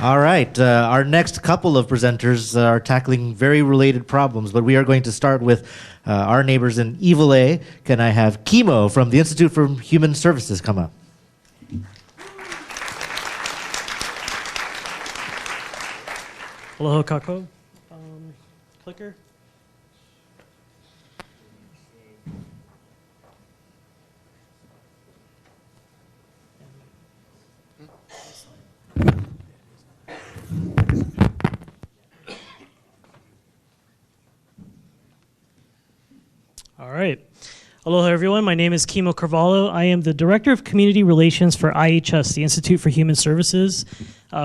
All right, our next couple of presenters are tackling very related problems, but we are going to start with our neighbors in Evil A. Can I have Kimo from the Institute for Human Services come up? Aloha kako. Clicker. All right. Aloha, everyone. My name is Kimo Carvalho. I am the Director of Community Relations for IHS, the Institute for Human Services.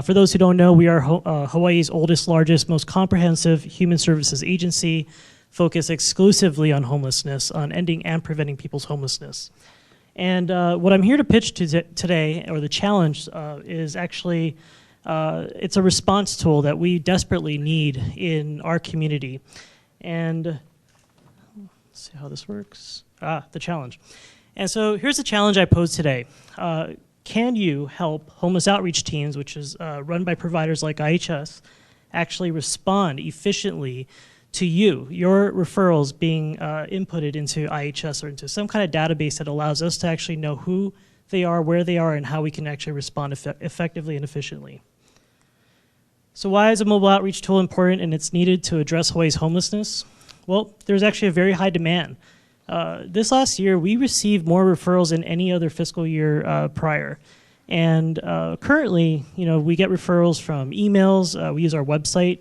For those who don't know, we are Hawaii's oldest, largest, most comprehensive human services agency focused exclusively on homelessness, on ending and preventing people's homelessness. And what I'm here to pitch today, or the challenge, is actually, it's a response tool that we desperately need in our community. And let's see how this works. The challenge. And so here's the challenge I pose today. Can you help homeless outreach teams, which is run by providers like IHS, actually respond efficiently to your referrals being inputted into IHS or into some kind of database that allows us to actually know who they are, where they are, and how we can actually respond effectively and efficiently. So why is a mobile outreach tool important and it's needed to address Hawaii's homelessness? Well, there's actually a very high demand. This last year, we received more referrals than any other fiscal year prior. And currently, we get referrals from emails, we use our website,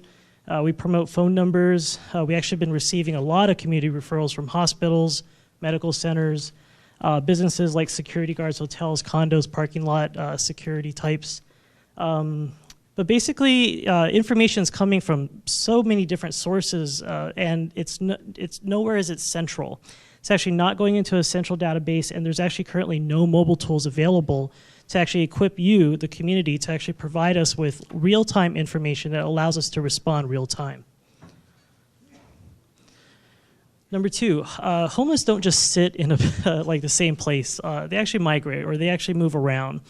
we promote phone numbers. We actually been receiving a lot of community referrals from hospitals, medical centers, businesses like security guards, hotels, condos, parking lot, security types. But basically, information is coming from so many different sources, and it's nowhere as it's central. It's actually not going into a central database, and there's actually currently no mobile tools available to actually equip you, the community, to actually provide us with real-time information that allows us to respond real-time. Number two, homeless don't just sit in like the same place. They actually migrate, or they actually move around.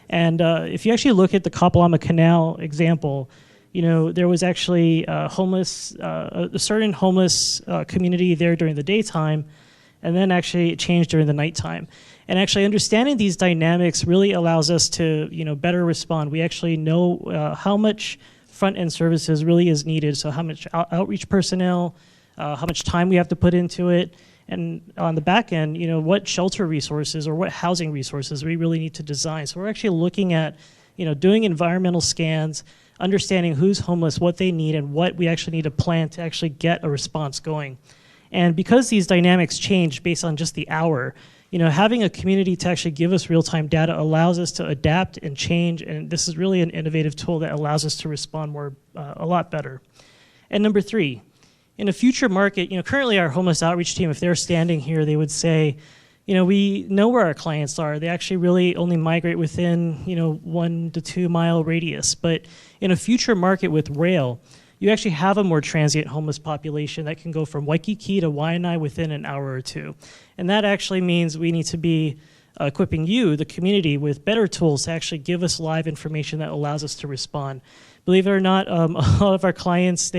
And if you actually look at the Kapalama Canal example, there was actually a certain homeless community there during the daytime, and then actually it changed during the nighttime. And actually understanding these dynamics really allows us to, better respond. We actually know how much front-end services really is needed, so how much outreach personnel, how much time we have to put into it, and on the back end, what shelter resources or what housing resources we really need to design. So we're actually looking at, doing environmental scans, understanding who's homeless, what they need, and what we actually need to plan to actually get a response going. And because these dynamics change based on just the hour, having a community to actually give us real-time data allows us to adapt and change, and this is really an innovative tool that allows us to respond a lot better. And number three, in a future market, currently our homeless outreach team, if they're standing here, they would say, we know where our clients are. They actually really only migrate within, 1 to 2 mile radius. But in a future market with rail, you actually have a more transient homeless population that can go from Waikiki to Waianae within an hour or two. And that actually means we need to be equipping you, the community, with better tools to actually give us live information that allows us to respond. Believe it or not, a lot of our clients,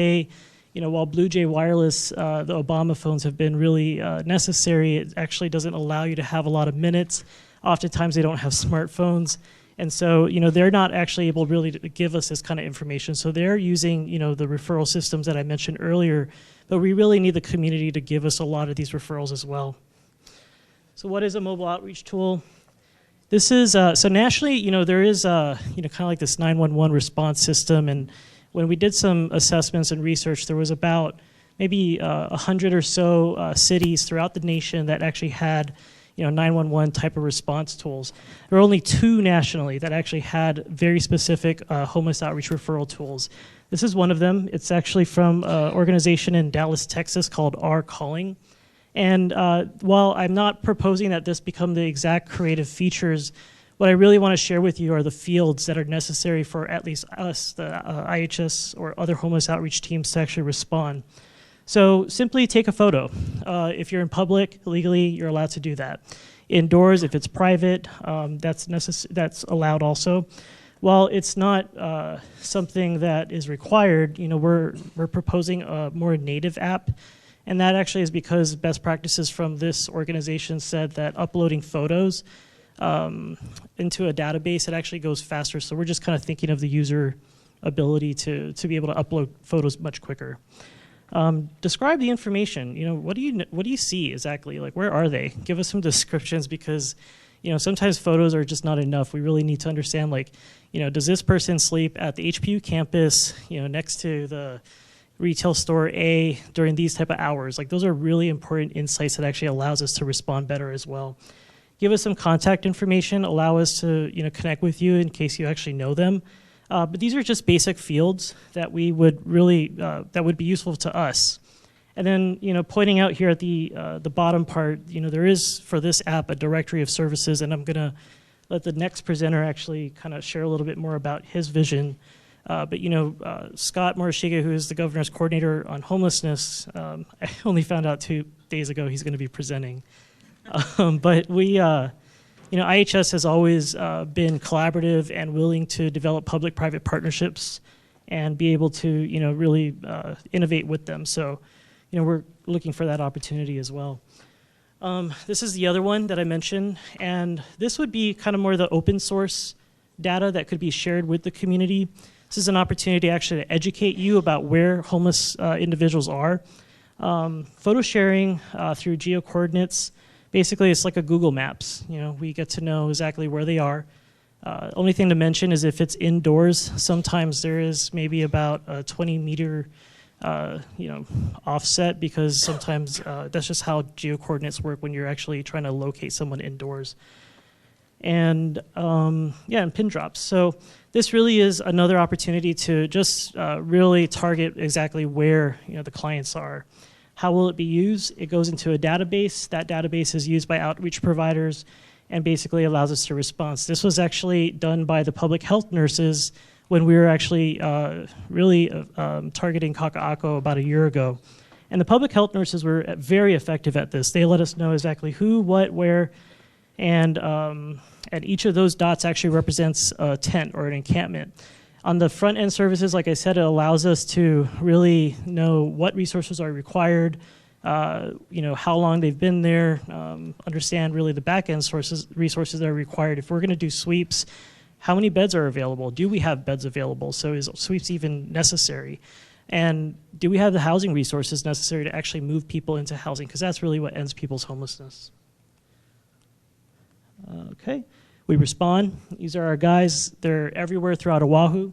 while Blue Jay Wireless, the Obama phones have been really necessary, it actually doesn't allow you to have a lot of minutes. Oftentimes they don't have smartphones. And so, they're not actually able really to give us this kind of information. So they're using, the referral systems that I mentioned earlier, but we really need the community to give us a lot of these referrals as well. So what is a mobile outreach tool? This is, so nationally, there is, kind of like this 911 response system. And when we did some assessments and research, there was about maybe 100 or so cities throughout the nation that actually had 911 type of response tools. There are only 2 nationally that actually had very specific homeless outreach referral tools. This is one of them. It's actually from an organization in Dallas, Texas called Our Calling. And while I'm not proposing that this become the exact creative features, what I really want to share with you are the fields that are necessary for at least us, the IHS or other homeless outreach teams to actually respond. So simply take a photo. If you're in public, legally, you're allowed to do that. Indoors, if it's private, that's allowed also. while it's not something that is required, we're proposing a more native app, and that actually is because best practices from this organization said that uploading photos into a database, it actually goes faster. So we're just kind of thinking of the user ability to be able to upload photos much quicker. Describe the information. What do you see exactly? Like, where are they? Give us some descriptions, because sometimes photos are just not enough. We really need to understand, like, does this person sleep at the HPU campus, next to the retail store A during these type of hours? Like, those are really important insights that actually allows us to respond better as well. Give us some contact information, allow us to connect with you in case you actually know them. But these are just basic fields that we would really that would be useful to us. And then pointing out here at the bottom part, there is for this app a directory of services, and I'm gonna let the next presenter actually kind of share a little bit more about his vision. But Scott Morishige, who is the governor's coordinator on homelessness, I only found out 2 days ago he's going to be presenting. But we, IHS has always been collaborative and willing to develop public-private partnerships and be able to, really innovate with them. So, we're looking for that opportunity as well. This is the other one that I mentioned, and this would be kind of more the open source data that could be shared with the community. This is an opportunity actually to educate you about where homeless individuals are. Photo sharing through geo-coordinates, basically it's like a Google Maps. We get to know exactly where they are. Only thing to mention is if it's indoors, sometimes there is maybe about a 20-meter offset, because sometimes that's just how geo-coordinates work when you're actually trying to locate someone indoors. And and pin drops. So this really is another opportunity to just really target exactly where the clients are. How will it be used? It goes into a database. That database is used by outreach providers and basically allows us to respond. This was actually done by the public health nurses when we were actually really targeting Kaka'ako about a year ago. And the public health nurses were very effective at this. They let us know exactly who, what, where, and each of those dots actually represents a tent or an encampment. On the front end services, like I said, it allows us to really know what resources are required, how long they've been there, understand really the back end resources that are required. If we're going to do sweeps, how many beds are available? Do we have beds available? So is sweeps even necessary? And do we have the housing resources necessary to actually move people into housing? Because that's really what ends people's homelessness. Okay. We respond. These are our guys. They're everywhere throughout Oahu.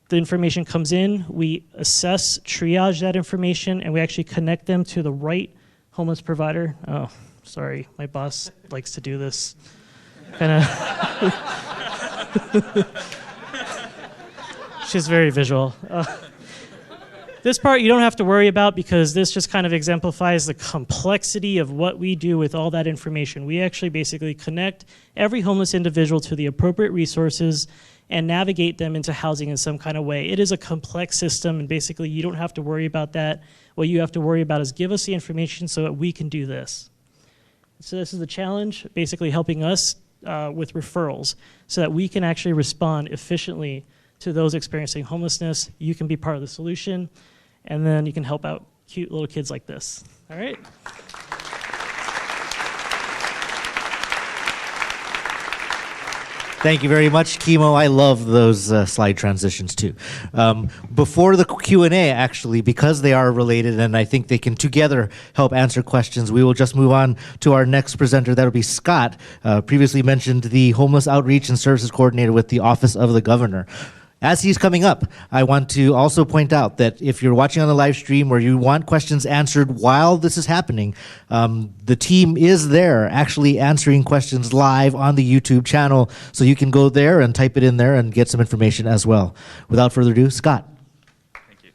The information comes in. We assess, triage that information, and we actually connect them to the right homeless provider. Oh, sorry. My boss likes to do this. She's very visual. This part you don't have to worry about, because this just kind of exemplifies the complexity of what we do with all that information. We actually basically connect every homeless individual to the appropriate resources and navigate them into housing in some kind of way. It is a complex system, and basically you don't have to worry about that. What you have to worry about is give us the information so that we can do this. So this is the challenge, basically helping us with referrals so that we can actually respond efficiently to those experiencing homelessness. You can be part of the solution, and then you can help out cute little kids like this. All right? Thank you very much, Kimo. I love those slide transitions too. Before the Q&A, actually, because they are related and I think they can together help answer questions, we will just move on to our next presenter. That'll be Scott, previously mentioned the Homeless Outreach and Services Coordinator with the Office of the Governor. As he's coming up, I want to also point out that if you're watching on the live stream or you want questions answered while this is happening, the team is there actually answering questions live on the YouTube channel. So you can go there and type it in there and get some information as well. Without further ado, Scott. Thank you.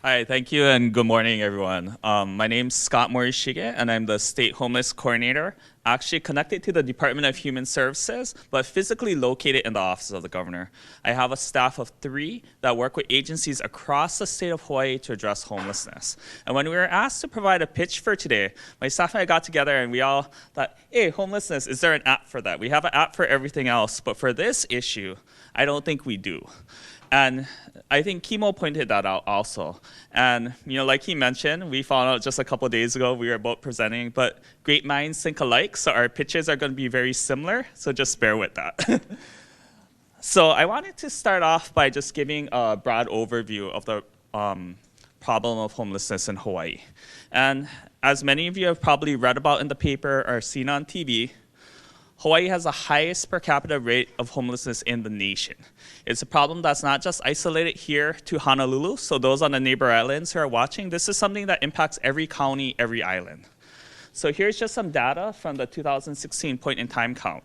Hi, thank you, and good morning, everyone. My name's Scott Morishige, and I'm the State Homeless Coordinator, actually connected to the Department of Human Services, but physically located in the Office of the Governor. I have a staff of 3 that work with agencies across the state of Hawaii to address homelessness. And when we were asked to provide a pitch for today, my staff and I got together and we all thought, hey, homelessness, is there an app for that? We have an app for everything else, but for this issue, I don't think we do. And I think Kimo pointed that out also. And like he mentioned, we found out just a couple of days ago, we were both presenting, but great minds think alike, so our pitches are going to be very similar, so just bear with that. So I wanted to start off by just giving a broad overview of the problem of homelessness in Hawaii. And as many of you have probably read about in the paper or seen on TV, Hawaii has the highest per capita rate of homelessness in the nation. It's a problem that's not just isolated here to Honolulu, so those on the neighbor islands who are watching, this is something that impacts every county, every island. So here's just some data from the 2016 point-in-time count.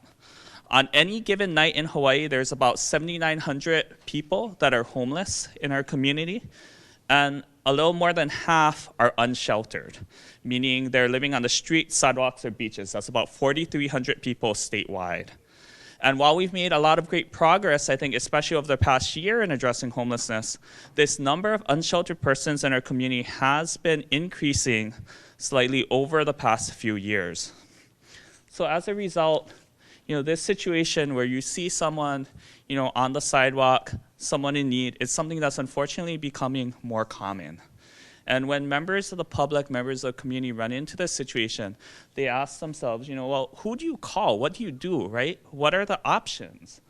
On any given night in Hawaii, there's about 7,900 people that are homeless in our community, and a little more than half are unsheltered, meaning they're living on the street, sidewalks, or beaches. That's about 4,300 people statewide. And while we've made a lot of great progress, I think, especially over the past year in addressing homelessness, this number of unsheltered persons in our community has been increasing slightly over the past few years. So as a result, this situation where you see someone, on the sidewalk, someone in need, is something that's unfortunately becoming more common. And when members of the public, members of the community run into this situation, they ask themselves, well, who do you call? What do you do, right? What are the options?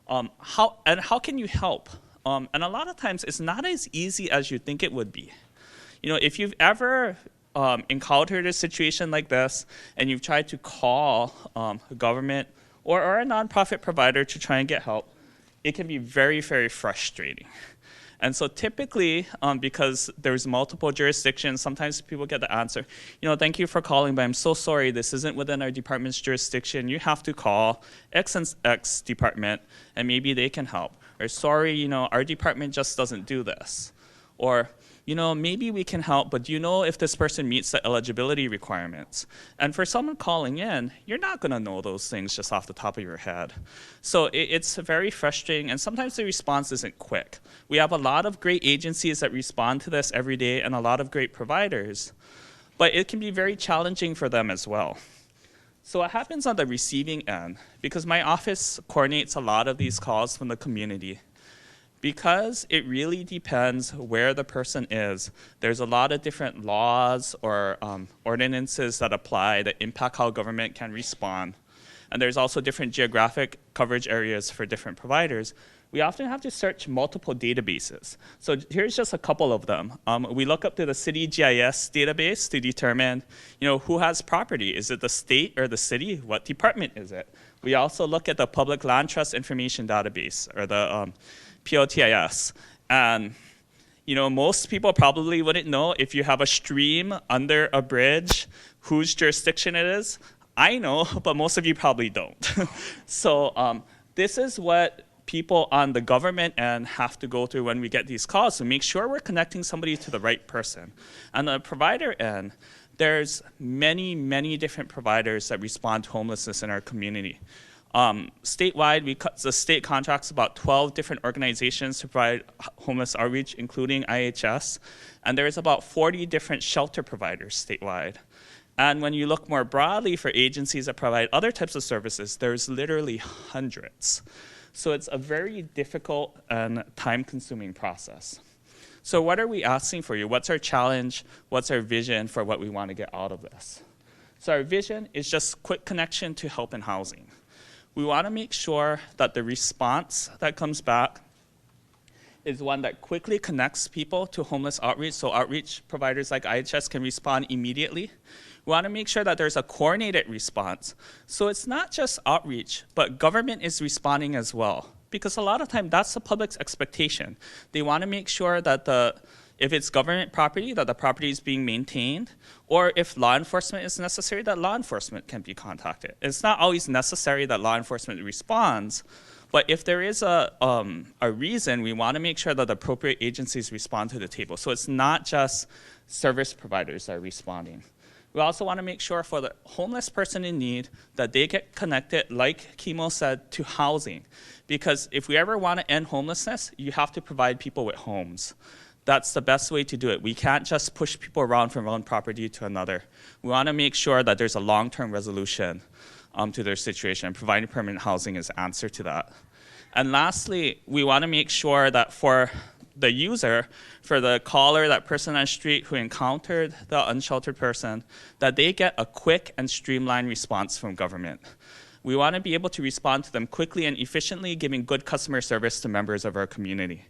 How can you help? And a lot of times, it's not as easy as you think it would be. If you've ever encountered a situation like this, and you've tried to call a government or a nonprofit provider to try and get help, it can be very, very frustrating. And so typically, because there's multiple jurisdictions, sometimes people get the answer, thank you for calling, but I'm so sorry, this isn't within our department's jurisdiction. You have to call X and X department, and maybe they can help. Or sorry, our department just doesn't do this. Or, maybe we can help, but do you know if this person meets the eligibility requirements? And for someone calling in, you're not going to know those things just off the top of your head. So it's very frustrating, and sometimes the response isn't quick. We have a lot of great agencies that respond to this every day and a lot of great providers, but it can be very challenging for them as well. So what happens on the receiving end, because my office coordinates a lot of these calls from the community, because it really depends where the person is, there's a lot of different laws or ordinances that apply that impact how government can respond. And there's also different geographic coverage areas for different providers. We often have to search multiple databases. So here's just a couple of them. We look up to the city GIS database to determine, who has property. Is it the state or the city? What department is it? We also look at the Public Land Trust Information Database, or the POTIS. And most people probably wouldn't know if you have a stream under a bridge, whose jurisdiction it is. I know, but most of you probably don't. So this is what people on the government end have to go through when we get these calls to make sure we're connecting somebody to the right person. On the provider end, there's many, many different providers that respond to homelessness in our community. Statewide, the state contracts about 12 different organizations to provide homeless outreach, including IHS, and there's about 40 different shelter providers statewide. And when you look more broadly for agencies that provide other types of services, there's literally hundreds. So it's a very difficult and time-consuming process. So what are we asking for you? What's our challenge? What's our vision for what we want to get out of this? So our vision is just quick connection to help and housing. We want to make sure that the response that comes back is one that quickly connects people to homeless outreach, so outreach providers like IHS can respond immediately. We want to make sure that there's a coordinated response. So it's not just outreach, but government is responding as well. Because a lot of time, that's the public's expectation. They want to make sure that if it's government property, that the property is being maintained, or if law enforcement is necessary, that law enforcement can be contacted. It's not always necessary that law enforcement responds, But if there is a reason, we want to make sure that the appropriate agencies respond to the table. So it's not just service providers that are responding. We also want to make sure for the homeless person in need that they get connected, like Kimo said, to housing. Because if we ever want to end homelessness, you have to provide people with homes. That's the best way to do it. We can't just push people around from one property to another. We want to make sure that there's a long-term resolution to their situation. Providing permanent housing is the answer to that. And lastly, we want to make sure that for the user, for the caller, that person on the street who encountered the unsheltered person, that they get a quick and streamlined response from government. We want to be able to respond to them quickly and efficiently, giving good customer service to members of our community.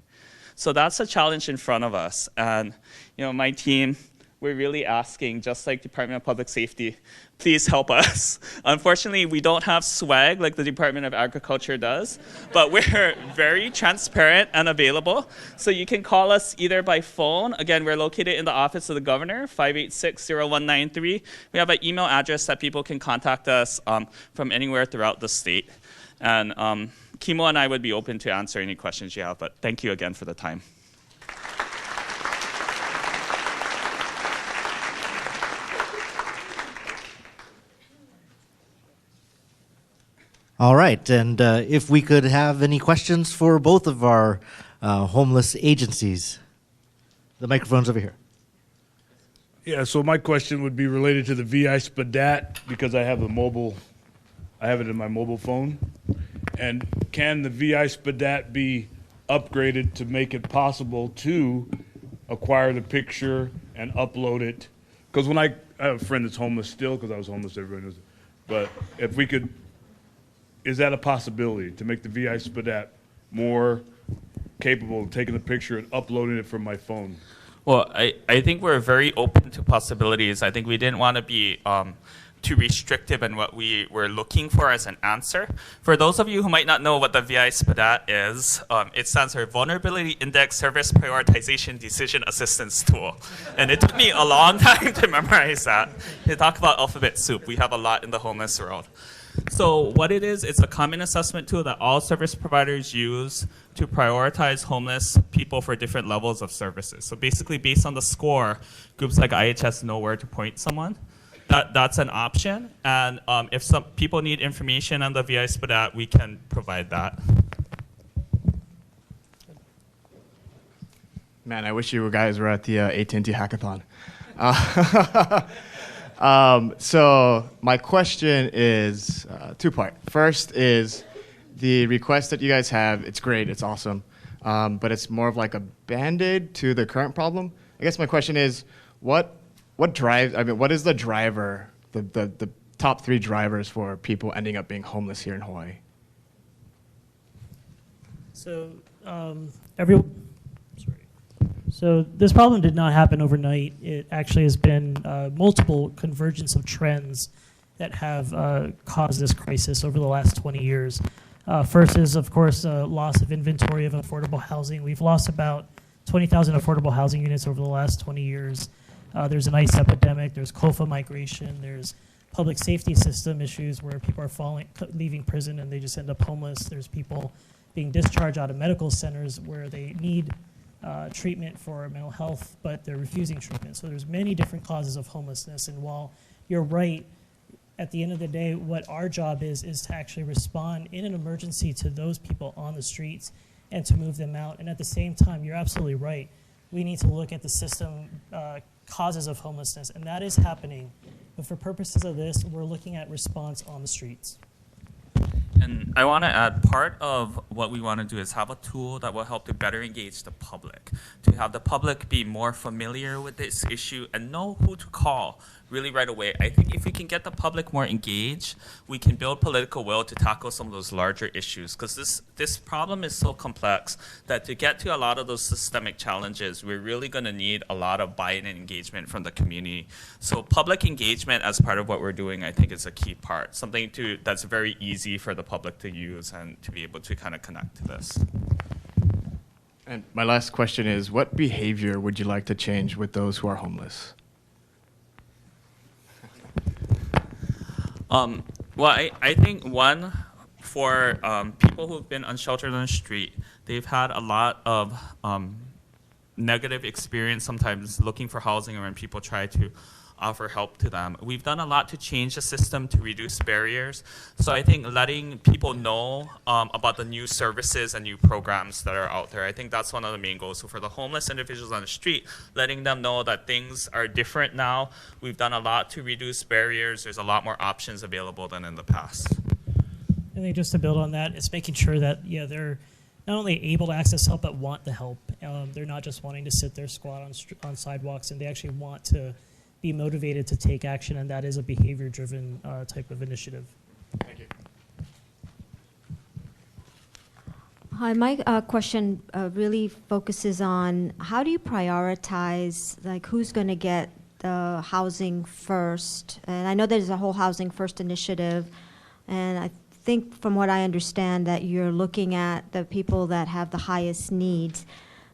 So that's a challenge in front of us. And my team, we're really asking, just like Department of Public Safety, please help us. Unfortunately, we don't have swag like the Department of Agriculture does, but we're very transparent and available. So you can call us either by phone. Again, we're located in the office of the governor, 586-0193. We have an email address that people can contact us from anywhere throughout the state. And Kimo and I would be open to answer any questions you have, but thank you again for the time. All right, and if we could have any questions for both of our homeless agencies. The microphone's over here. Yeah, so my question would be related to the VI Spadat because I have it in my mobile phone. And can the VI Spadat be upgraded to make it possible to acquire the picture and upload it? Because when I have a friend that's homeless still, because I was homeless, everybody knows it. But if we could, is that a possibility to make the VI Spadat more capable of taking the picture and uploading it from my phone? Well, I think we're very open to possibilities. I think we didn't want to be too restrictive in what we were looking for as an answer. For those of you who might not know what the VI Spadat is, it stands for Vulnerability Index Service Prioritization Decision Assistance Tool. And it took me a long time to memorize that. To talk about alphabet soup, we have a lot in the homeless world. So what it is, it's a common assessment tool that all service providers use to prioritize homeless people for different levels of services. So basically, based on the score, groups like IHS know where to point someone. That's an option. And if some people need information on the VI Spadat, we can provide that. Man, I wish you guys were at the AT&T hackathon. So my question is two-part. First is the request that you guys have. It's great. It's awesome. But it's more of like a Band-Aid to the current problem. I guess my question is, what is the driver, the top three drivers for people ending up being homeless here in Hawaii? So So this problem did not happen overnight. It actually has been multiple convergence of trends that have caused this crisis over the last 20 years. First is, of course, loss of inventory of affordable housing. We've lost about 20,000 affordable housing units over the last 20 years. There's an ICE epidemic, there's COFA migration, there's public safety system issues where people are leaving prison and they just end up homeless. There's people being discharged out of medical centers where they need treatment for mental health, but they're refusing treatment. So there's many different causes of homelessness. And while you're right, at the end of the day, what our job is to actually respond in an emergency to those people on the streets and to move them out. And at the same time, you're absolutely right. We need to look at the system causes of homelessness, and that is happening. But for purposes of this, we're looking at response on the streets. And I want to add, part of what we want to do is have a tool that will help to better engage the public, to have the public be more familiar with this issue and know who to call really right away. I think if we can get the public more engaged, we can build political will to tackle some of those larger issues, because this problem is so complex that to get to a lot of those systemic challenges, we're really going to need a lot of buy-in and engagement from the community. So public engagement as part of what we're doing, I think, is a key part, something that's very easy for the public to use and to be able to kind of connect to this. And my last question is, what behavior would you like to change with those who are homeless? Well, I think for people who've been unsheltered on the street, they've had a lot of negative experience sometimes looking for housing or when people try to offer help to them. We've done a lot to change the system to reduce barriers. So I think letting people know about the new services and new programs that are out there, I think that's one of the main goals. So for the homeless individuals on the street, letting them know that things are different now. We've done a lot to reduce barriers. There's a lot more options available than in the past. I think just to build on that, it's making sure that they're not only able to access help but want the help. They're not just wanting to sit there, squat on sidewalks, and they actually want to be motivated to take action, and that is a behavior-driven type of initiative. Thank you. Hi, my question really focuses on how do you prioritize, like who's going to get the housing first? And I know there's a whole housing first initiative, and I think from what I understand that you're looking at the people that have the highest needs.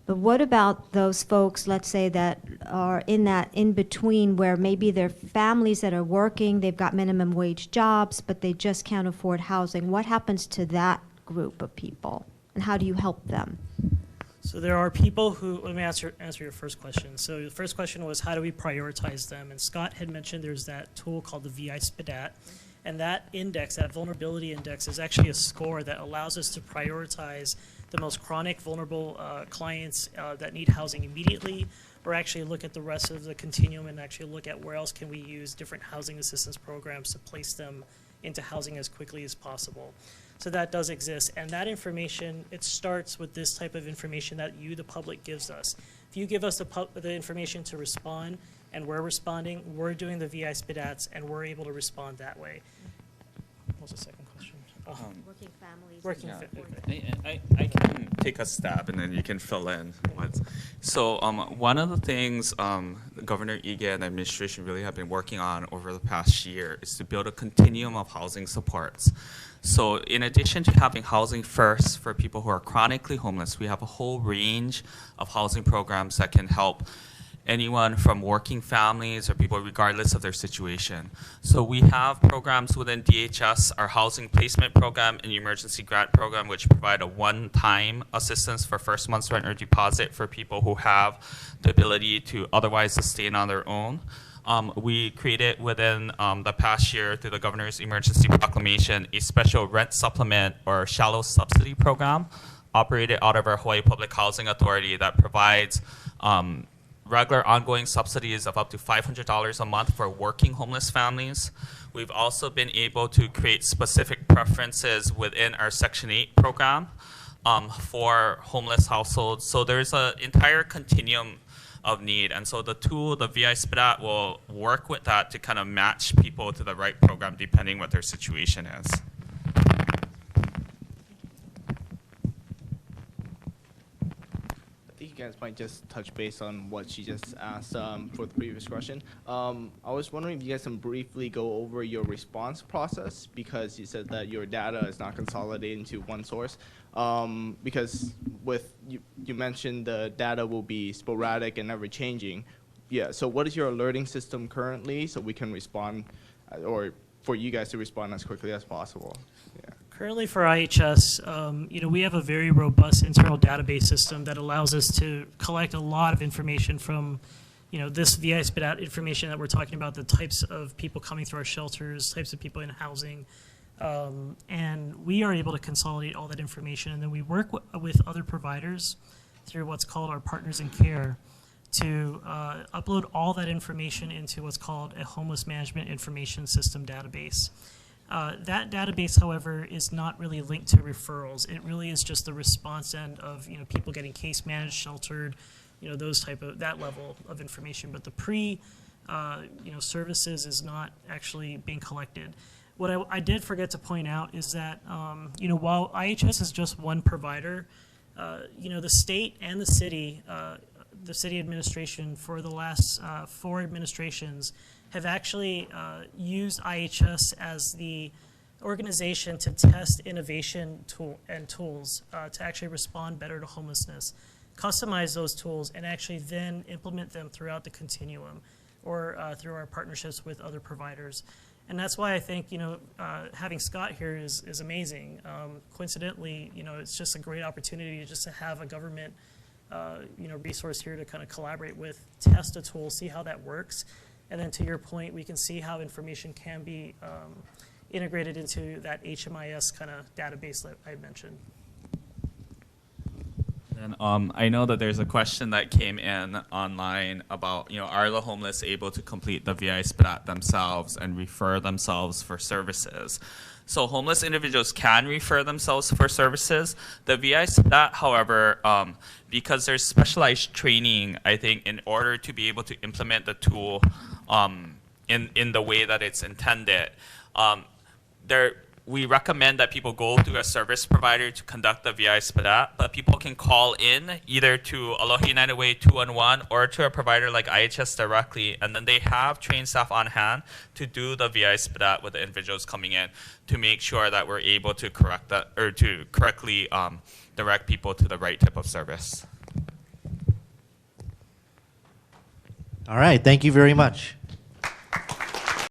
But what about those folks, let's say, that are in that in-between where maybe they're families that are working, they've got minimum wage jobs, but they just can't afford housing? What happens to that group of people, and how do you help them? So there are people who, let me answer your first question. So the first question was, how do we prioritize them? And Scott had mentioned there's that tool called the VI SPDAT. And that index, that vulnerability index, is actually a score that allows us to prioritize the most chronic, vulnerable clients that need housing immediately, or actually look at the rest of the continuum and actually look at where else can we use different housing assistance programs to place them into housing as quickly as possible. So that does exist. And that information, it starts with this type of information that you, the public, gives us. If you give us the information to respond, and we're responding, we're doing the VI SPDATs, and we're able to respond that way. What was the second question? Working families. Working I can take a stab and then you can fill in. So one of the things Governor Ige and the administration really have been working on over the past year is to build a continuum of housing supports. So in addition to having housing first for people who are chronically homeless, we have a whole range of housing programs that can help anyone from working families or people regardless of their situation. So we have programs within DHS, our housing placement program and emergency grant program, which provide a one-time assistance for first month's rent or deposit for people who have the ability to otherwise sustain on their own. We created within the past year through the governor's emergency proclamation a special rent supplement or shallow subsidy program operated out of our Hawaii Public Housing Authority that provides regular ongoing subsidies of up to $500 a month for working homeless families. We've also been able to create specific preferences within our Section 8 program for homeless households. So there's an entire continuum of need. And so the tool, the VI SPDAT, will work with that to kind of match people to the right program depending what their situation is. You guys might just touch base on what she just asked for the previous question. I was wondering if you guys can briefly go over your response process, because you said that your data is not consolidated into one source. Because with you mentioned the data will be sporadic and ever changing. Yeah. So what is your alerting system currently, so we can respond, or for you guys to respond as quickly as possible? Yeah. Currently for IHS, we have a very robust internal database system that allows us to collect a lot of information from, this VI SPDAT information that we're talking about, the types of people coming through our shelters, types of people in housing, and we are able to consolidate all that information, and then we work with other providers through what's called our Partners in Care to upload all that information into what's called a Homeless Management Information System database. That database, however, is not really linked to referrals. It really is just the response end of people getting case managed, sheltered, that level of information. But the services is not actually being collected. What I did forget to point out is that while IHS is just one provider, the state and the city administration for the last 4 administrations have actually used IHS as the organization to test innovation tools to actually respond better to homelessness, customize those tools, and actually then implement them throughout the continuum or through our partnerships with other providers. And that's why I think, having Scott here is amazing. Coincidentally, it's just a great opportunity just to have a government, resource here to kind of collaborate with, test a tool, see how that works. And then to your point, we can see how information can be integrated into that HMIS kind of database that I mentioned. And I know that there's a question that came in online about, are the homeless able to complete the VI SPDAT themselves and refer themselves for services? So homeless individuals can refer themselves for services. The VI SPDAT, however, because there's specialized training, I think, in order to be able to implement the tool in the way that it's intended, we recommend that people go through a service provider to conduct the VI SPDAT, but people can call in either to Aloha United Way 211 or to a provider like IHS directly, and then they have trained staff on hand to do the VI SPDAT with the individuals coming in to make sure that we're able to correct that or to correctly direct people to the right type of service. All right, thank you very much.